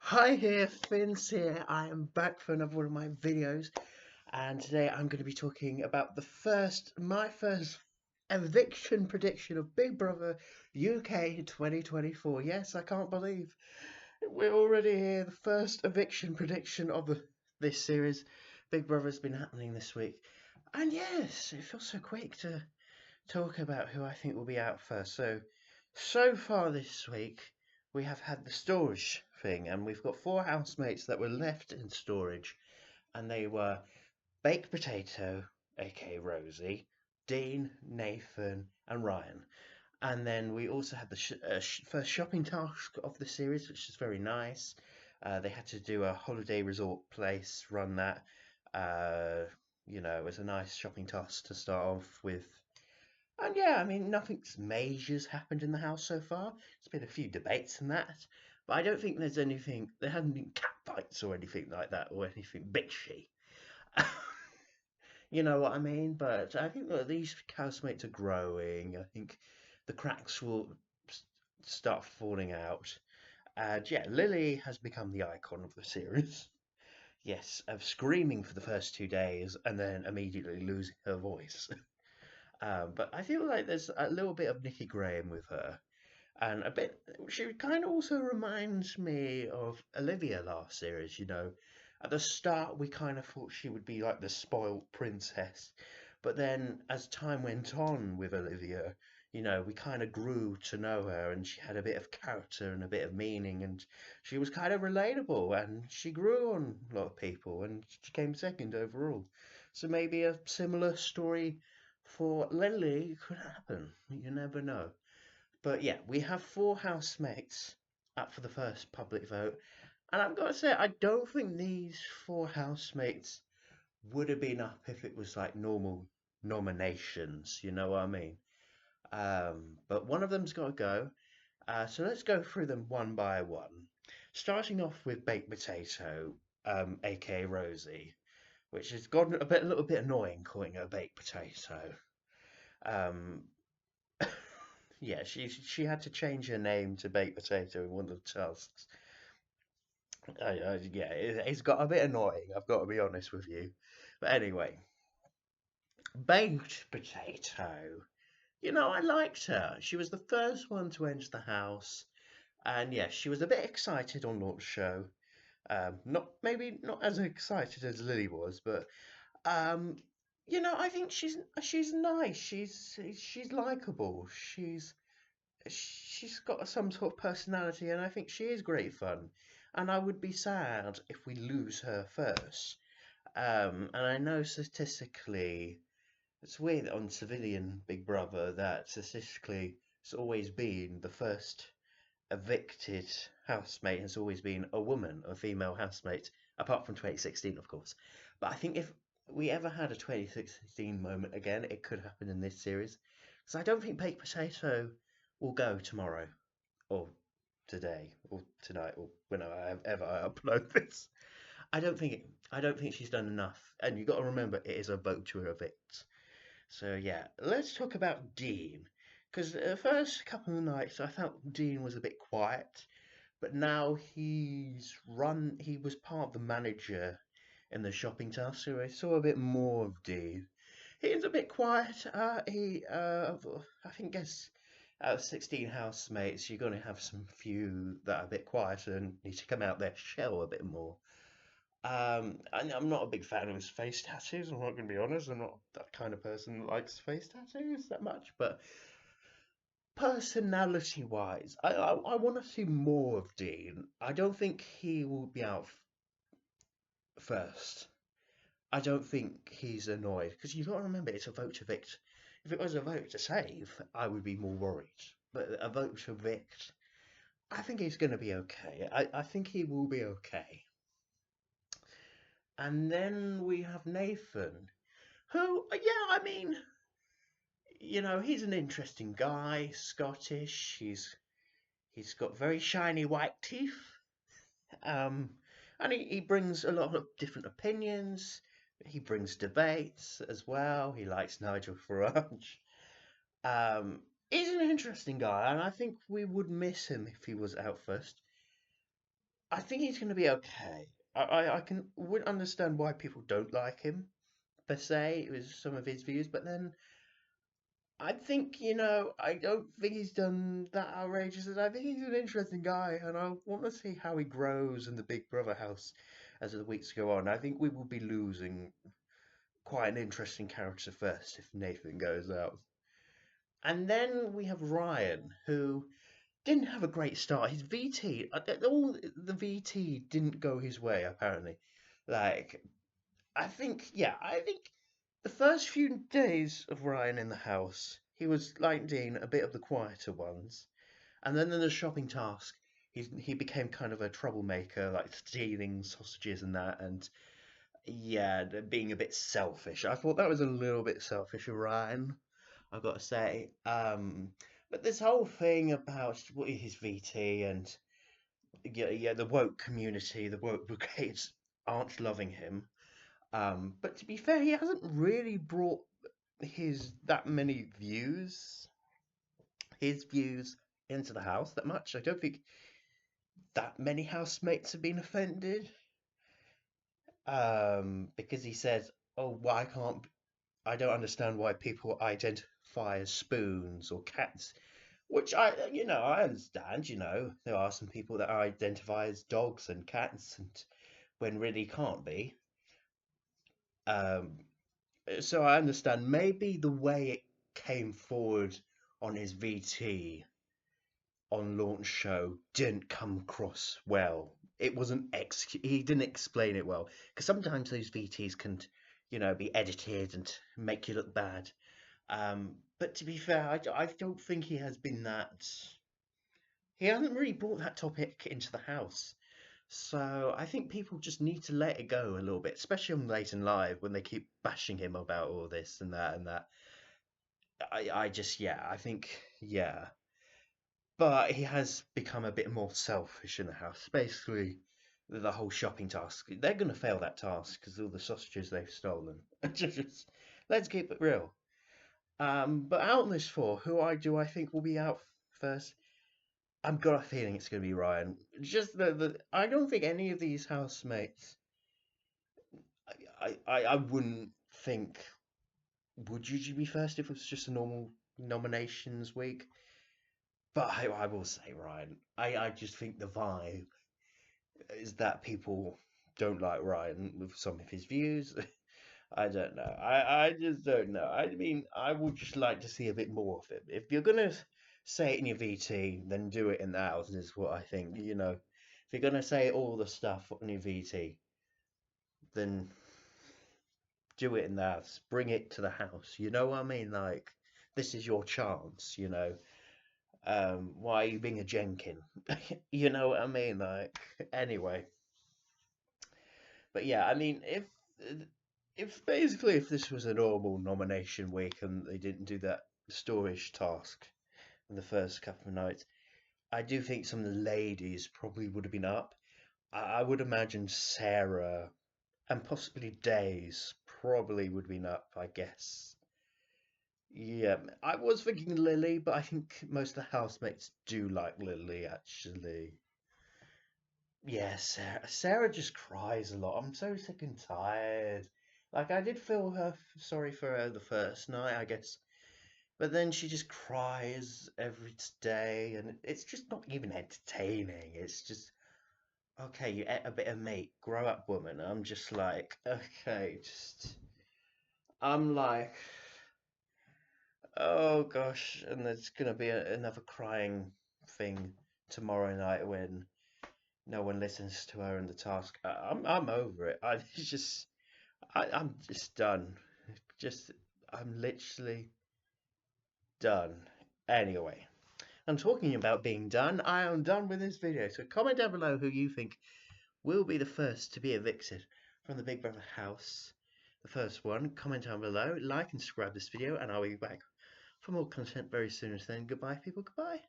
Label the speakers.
Speaker 1: Hi here, Finns here. I am back for another one of my videos, and today I'm going to be talking about my first eviction prediction of Big Brother UK 2024. Yes, I can't believe we're already here. The first eviction prediction of this series. Big Brother's been happening this week, and yes, it feels so quick to talk about who I think will be out first. So far this week, we have had the storage thing, and we've got four housemates that were left in storage, and they were Baked Potato, aka Rosie, Dean, Nathan, and Ryan. And then we also had the first shopping task of the series, which is very nice. They had to do a holiday resort place, run that. Uh, it was a nice shopping task to start off with, and yeah, I mean, nothing's major's happened in the house so far. There's been a few debates and that, but I don't think there hasn't been cat fights or anything like that, or anything bitchy. You know what I mean? But I think that these housemates are growing. I think the cracks will start falling out. And yeah, Lily has become the icon of the series. Yes, of screaming for the first 2 days and then immediately losing her voice. But I feel like there's a little bit of Nikki Graham with her, and a bit. She kind of also reminds me of Olivia last series. At the start we kind of thought she would be like the spoilt princess, but then as time went on with Olivia, we kind of grew to know her, and she had a bit of character and a bit of meaning, and she was kind of relatable, and she grew on a lot of people, and she came second overall. So maybe a similar story for Lily could happen. You never know. But yeah, we have four housemates up for the first public vote. And I've got to say, I don't think these four housemates would have been up if it was like normal nominations. You know what I mean? But one of them's got to go. So let's go through them one by one. Starting off with Baked Potato, aka Rosie, which has gotten a little bit annoying calling her Baked Potato. Um, Yeah, she had to change her name to Baked Potato in one of the tasks. Yeah, it's got a bit annoying. I've got to be honest with you. But anyway, Baked Potato. I liked her. She was the first one to enter the house, and yeah, she was a bit excited on launch show. Not maybe not as excited as Lily was, but um, I think she's nice. She's likable. She's got some sort of personality, and I think she is great fun. And I would be sad if we lose her first. And I know statistically, it's weird on Civilian Big Brother that statistically it's always been the first evicted housemate has always been a woman, a female housemate, apart from 2016, of course. But I think if we ever had a 2016 moment again, it could happen in this series. Because I don't think Baked Potato will go tomorrow, or today, or tonight, or whenever I upload this. I don't think she's done enough. And you got to remember, it is a vote to evict. So yeah, let's talk about Dean. Because the first couple of nights I felt Dean was a bit quiet, but now he was part of the manager in the shopping task, so I saw a bit more of Dean. He's a bit quiet. I think guess out of 16 housemates, you're going to have some few that are a bit quieter and need to come out their shell a bit more. I'm not a big fan of his face tattoos. I'm not going to be honest. I'm not that kind of person that likes face tattoos that much. But personality-wise, I want to see more of Dean. I don't think he will be out first. I don't think he's annoyed because you've got to remember it's a vote to evict. If it was a vote to save, I would be more worried. But a vote to evict, I think he's going to be okay. I think he will be okay. And then we have Nathan, who, yeah, I mean, he's an interesting guy, Scottish. He's got very shiny white teeth. Um, and he brings a lot of different opinions. He brings debates as well. He likes Nigel Farage. Um, he's an interesting guy, and I think we would miss him if he was out first. I think he's going to be okay. I can would understand why people don't like him per se with some of his views, but then I think I don't think he's done that outrageous. And I think he's an interesting guy, and I want to see how he grows in the Big Brother house as the weeks go on. I think we will be losing quite an interesting character first if Nathan goes out. And then we have Ryan, who didn't have a great start. His VT, all the VT didn't go his way, apparently. Like, I think the first few days of Ryan in the house, he was like Dean, a bit of the quieter ones. And then in the shopping task, he became kind of a troublemaker, like stealing sausages and that, and yeah, being a bit selfish. I thought that was a little bit selfish of Ryan, I've got to say. But this whole thing about what his VT and yeah, the woke community, the woke brigades aren't loving him. But to be fair, he hasn't really brought his that many his views into the house that much. I don't think that many housemates have been offended. Because he says, "Oh, why can't I don't understand why people identify as spoons or cats," which I understand. There are some people that identify as dogs and cats, and when really can't be. Um, so I understand. Maybe the way it came forward on his VT on launch show didn't come across well. It wasn't he didn't explain it well because sometimes those VTs can, be edited and make you look bad. But to be fair, I don't think he has been that. He hasn't really brought that topic into the house. So I think people just need to let it go a little bit, especially on Late and Live when they keep bashing him about all this and that and that. I just, yeah, I think, yeah. But he has become a bit more selfish in the house. Basically, the whole shopping task. They're going to fail that task because all the sausages they've stolen. Just, let's keep it real. But out on this four, do I think will be out first? I've got a feeling it's going to be Ryan. Just I don't think any of these housemates. I wouldn't think would usually be first if it was just a normal nominations week. But I will say Ryan. I just think the vibe is that people don't like Ryan with some of his views. I don't know. I just don't know. I mean, I would just like to see a bit more of it. If you're gonna say it in your VT, then do it in the house. Is what I think. If you're gonna say all the stuff on your VT, then do it in the house. Bring it to the house. You know what I mean? Like, this is your chance. Why are you being a Jenkin? You know what I mean? Like, anyway. But yeah, I mean, if this was a normal nomination week and they didn't do that storage task in the first couple of nights, I do think some of the ladies probably would have been up. I would imagine Sarah and possibly Days probably would have been up, I guess. Yeah, I was thinking Lily, but I think most of the housemates do like Lily actually. Yeah, Sarah just cries a lot. I'm so sick and tired. Like I did feel sorry for her the first night, I guess, but then she just cries every day, and it's just not even entertaining. It's just okay, you ate a bit of meat, grow up, woman. I'm just like, okay, I'm like, oh gosh, and there's gonna be another crying thing tomorrow night when no one listens to her in the task. I'm over it. I'm just done. Just I'm literally done. Anyway, I'm talking about being done. I am done with this video. So comment down below who you think will be the first to be evicted from the Big Brother house. The first one. Comment down below, like and subscribe this video, and I'll be back for more content very soon. As then, goodbye, people. Goodbye.